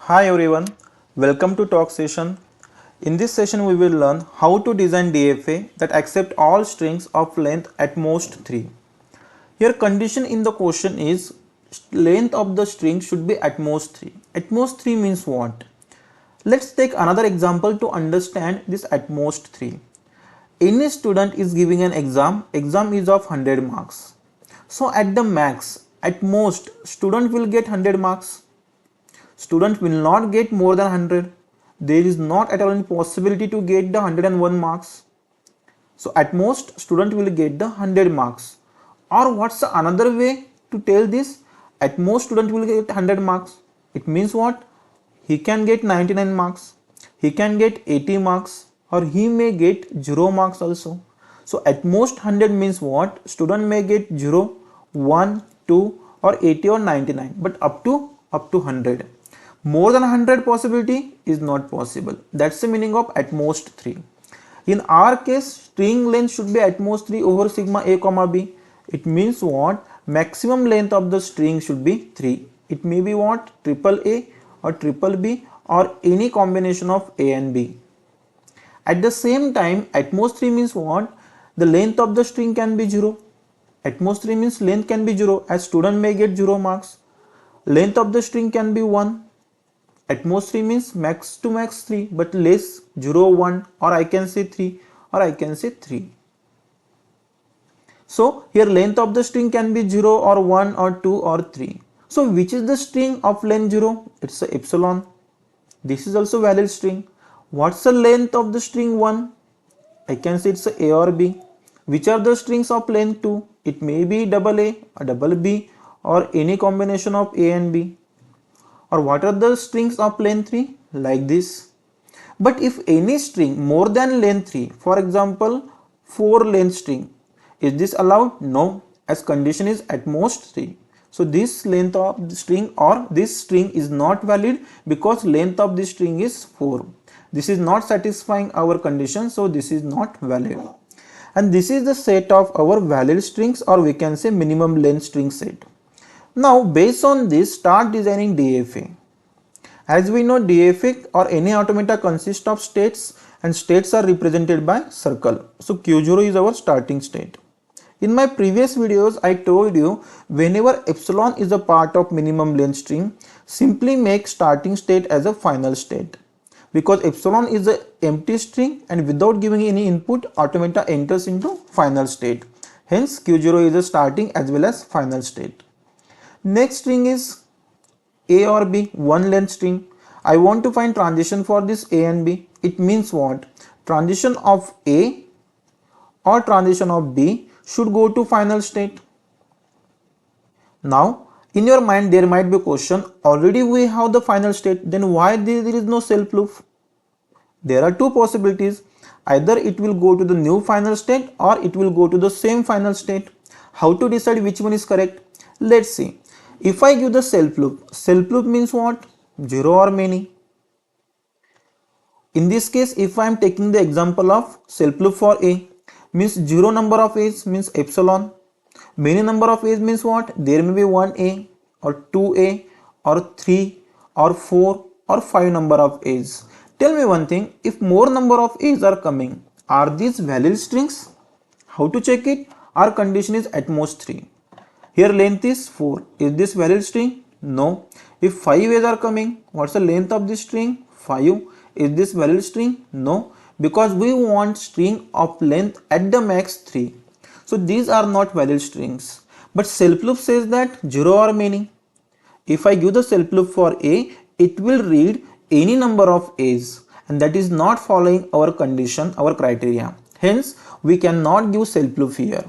Hi everyone, welcome to talk session. In this session we will learn how to design DFA that accept all strings of length at most 3. Here condition in the question is length of the string should be at most 3. At most 3 means what? Let's take another example to understand this at most 3. Any student is giving an exam is of 100 marks. So at the max, at most, student will get 100 marks. Student will not get more than 100. There is not at all any possibility to get the 101 marks. So at most, student will get the 100 marks. Or what's another way to tell this? At most, student will get 100 marks. It means what? He can get 99 marks. He can get 80 marks. Or he may get 0 marks also. So at most 100 means what? Student may get 0, 1, 2 or 80 or 99. But up to 100. More than 100 possibility is not possible. That's the meaning of at most 3. In our case, string length should be at most 3 over sigma a comma b. It means what? Maximum length of the string should be 3. It may be what? Triple A or triple B or any combination of A and B. At the same time, at most 3 means what? The length of the string can be 0. At most 3 means length can be 0 as student may get 0 marks. Length of the string can be 1. At most 3 means max to max 3 but less 0, 1 or I can say 3 or I can say 3. So here length of the string can be 0 or 1 or 2 or 3. So which is the string of length 0? It's a epsilon. This is also valid string. What's the length of the string 1? I can say it's a or B. Which are the strings of length 2? It may be double A or double B or any combination of A and B. Or what are the strings of length 3? Like this. But if any string more than length 3, for example 4 length string, is this allowed? No, as condition is at most 3. So this length of the string or this string is not valid because length of this string is 4. This is not satisfying our condition, so this is not valid. And this is the set of our valid strings, or we can say minimum length string set. Now based on this, start designing DFA. As we know, DFA or any automata consists of states and states are represented by circle. So Q0 is our starting state. In my previous videos, I told you whenever epsilon is a part of minimum length string, simply make starting state as a final state. Because epsilon is an empty string and without giving any input, automata enters into final state. Hence Q0 is a starting as well as final state. Next string is A or B, one length string. I want to find transition for this A and B. It means what? Transition of A or transition of B should go to final state. Now in your mind there might be a question, already we have the final state, then why there is no self loop? There are two possibilities. Either it will go to the new final state or it will go to the same final state. How to decide which one is correct? Let's see. If I give the self loop means what? 0 or many. In this case, if I am taking the example of self loop for A, means 0 number of A's means epsilon. Many number of A's means what? There may be 1A or 2A or 3 or 4 or 5 number of A's. Tell me one thing, if more number of A's are coming, are these valid strings? How to check it? Our condition is at most 3. Here length is 4. Is this valid string? No. If 5 A's are coming, what's the length of this string? 5. Is this valid string? No. Because we want string of length at the max 3. So these are not valid strings. But self loop says that 0 or many. If I give the self loop for A, it will read any number of A's. And that is not following our condition, our criteria. Hence, we cannot give self loop here.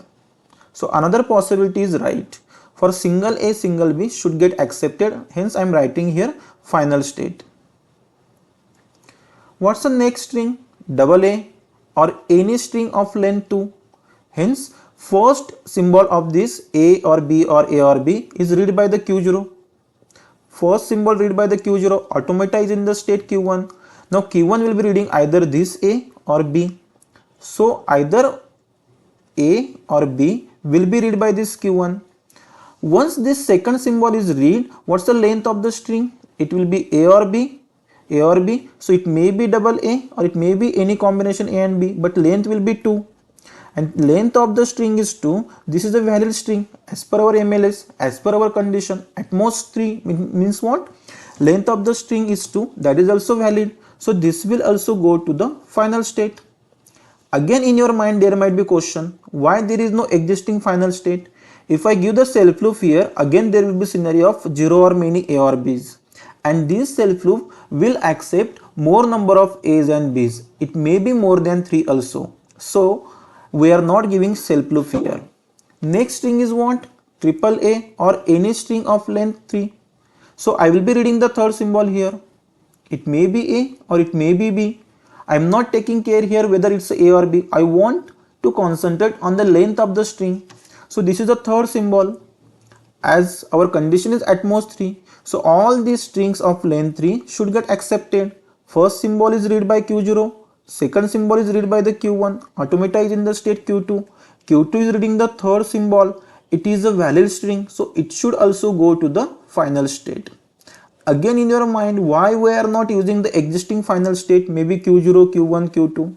So another possibility is right. For single A, single B should get accepted. Hence I am writing here final state. What's the next string? Double A or any string of length 2. Hence first symbol of this A or B or A or B is read by the Q0. First symbol read by the Q0. Automata is in the state Q1. Now Q1 will be reading either this A or B. So either A or B will be read by this Q1. Once this second symbol is read, what's the length of the string? it will be A or B, A or B. So it may be double A or it may be any combination A and B, but length will be 2. And length of the string is 2. This is a valid string as per our MLS, as per our condition. At most 3 means what? Length of the string is 2. That is also valid. So this will also go to the final state. Again, in your mind there might be question, why there is no existing final state? If I give the self loop here, again there will be scenario of 0 or many A or B's, and this self loop will accept more number of A's and B's. It may be more than 3 also. So we are not giving self loop here. Next string is what? Triple A or any string of length 3. So I will be reading the third symbol here. It may be A or it may be B. I am not taking care here whether it's A or B. I want to concentrate on the length of the string. So this is the third symbol, as our condition is at most 3. So all these strings of length 3 should get accepted. First symbol is read by Q0. Second symbol is read by the Q1. Automata is in the state Q2. Q2 is reading the third symbol. It is a valid string, so it should also go to the final state. Again, in your mind, why we are not using the existing final state, maybe Q0, Q1, Q2?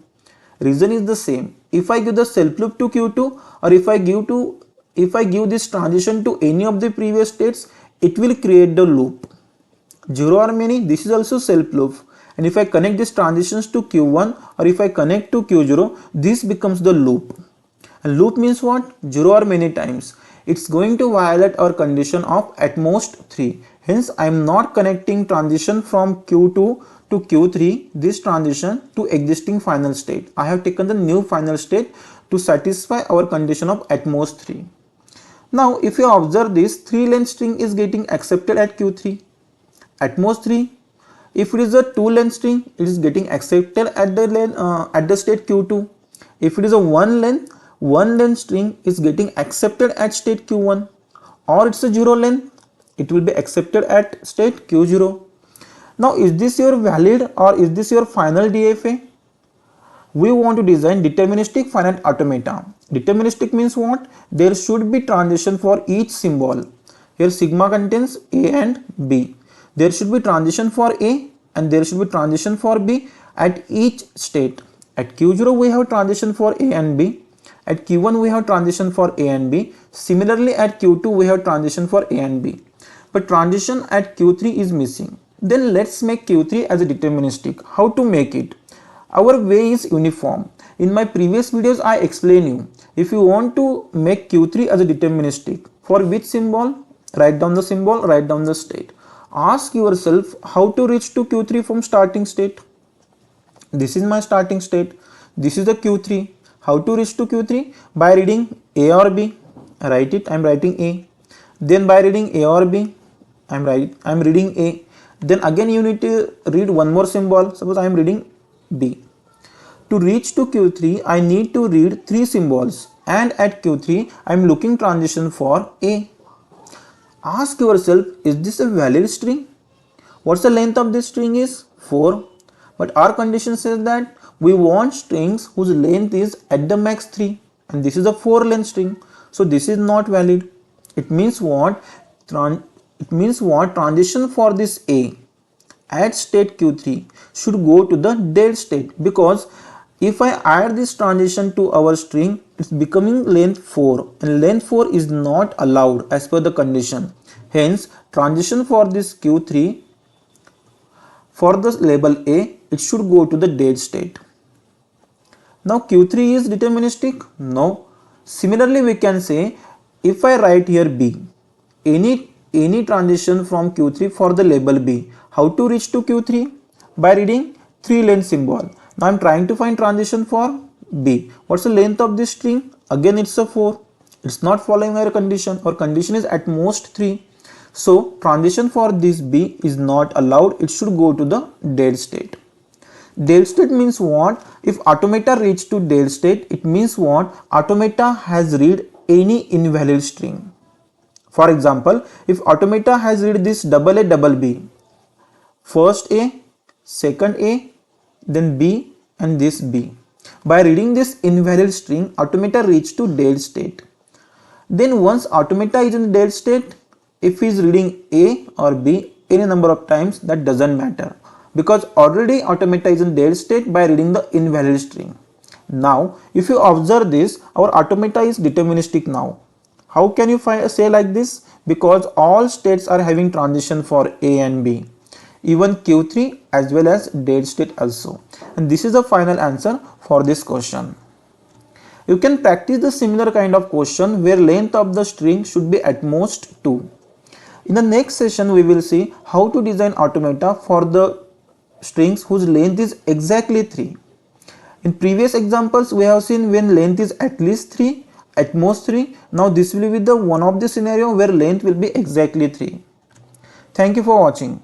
Reason is the same. If I give the self loop to Q2, or if I give this transition to any of the previous states, it will create the loop. 0 or many, this is also self loop. And if I connect these transitions to Q1 or if I connect to Q0, this becomes the loop. And loop means what? 0 or many times. It's going to violate our condition of at most 3. Hence, I am not connecting transition from Q2 to Q3, this transition to existing final state. I have taken the new final state to satisfy our condition of at most 3. Now, if you observe this, 3 length string is getting accepted at Q3. At most 3. If it is a 2 length string, it is getting accepted at the state Q2. If it is a 1 length string is getting accepted at state Q1, or it's a 0 length, it will be accepted at state Q0. Now, is this your valid or is this your final DFA? We want to design deterministic finite automata. Deterministic means what? There should be transition for each symbol. Here sigma contains A and B. There should be transition for A and there should be transition for B at each state. At Q0 we have transition for A and B. At Q1 we have transition for A and B. Similarly at Q2 we have transition for A and B. But transition at Q3 is missing. Then let's make Q3 as a deterministic. How to make it? Our way is uniform. In my previous videos I explain you. If you want to make Q3 as a deterministic, for which symbol? Write down the symbol, write down the state. Ask yourself how to reach to Q3 from starting state. This is my starting state. This is the Q3. How to reach to Q3? By reading A or B. Write it. I am writing A. Then by reading A or B, I am reading A. Then again you need to read one more symbol. Suppose I am reading B. To reach to Q3, I need to read 3 symbols, and at Q3 I am looking transition for A. Ask yourself, is this a valid string? What's the length of this string is? 4. But our condition says that we want strings whose length is at the max 3, and this is a 4 length string. So this is not valid. It means what? Transition for this A at state Q3 should go to the dead state, because if I add this transition to our string, it's becoming length 4, and length 4 is not allowed as per the condition. Hence, transition for this Q3 for the label A, it should go to the dead state. Now Q3 is deterministic? No. Similarly, we can say if I write here B, any transition from Q3 for the label B, how to reach to Q3? By reading 3 length symbol. Now I am trying to find transition for B. What's the length of this string? Again it's a 4. It's not following our condition. Our condition is at most 3. So transition for this B is not allowed. It should go to the dead state. Dead state means what? If automata reach to dead state, it means what? Automata has read any invalid string. For example, if automata has read this double A double B, first A, second A, then B and this B. By reading this invalid string, automata reach to dead state. Then once automata is in dead state, if he is reading A or B, any number of times, that doesn't matter, because already automata is in dead state by reading the invalid string. Now if you observe this, our automata is deterministic now. How can you say like this? Because all states are having transition for A and B, even Q3 as well as dead state also. And this is the final answer for this question. You can practice the similar kind of question where length of the string should be at most 2. In the next session we will see how to design automata for the strings whose length is exactly 3. In previous examples we have seen when length is at least 3, at most 3. Now this will be the one of the scenario where length will be exactly 3. Thank you for watching.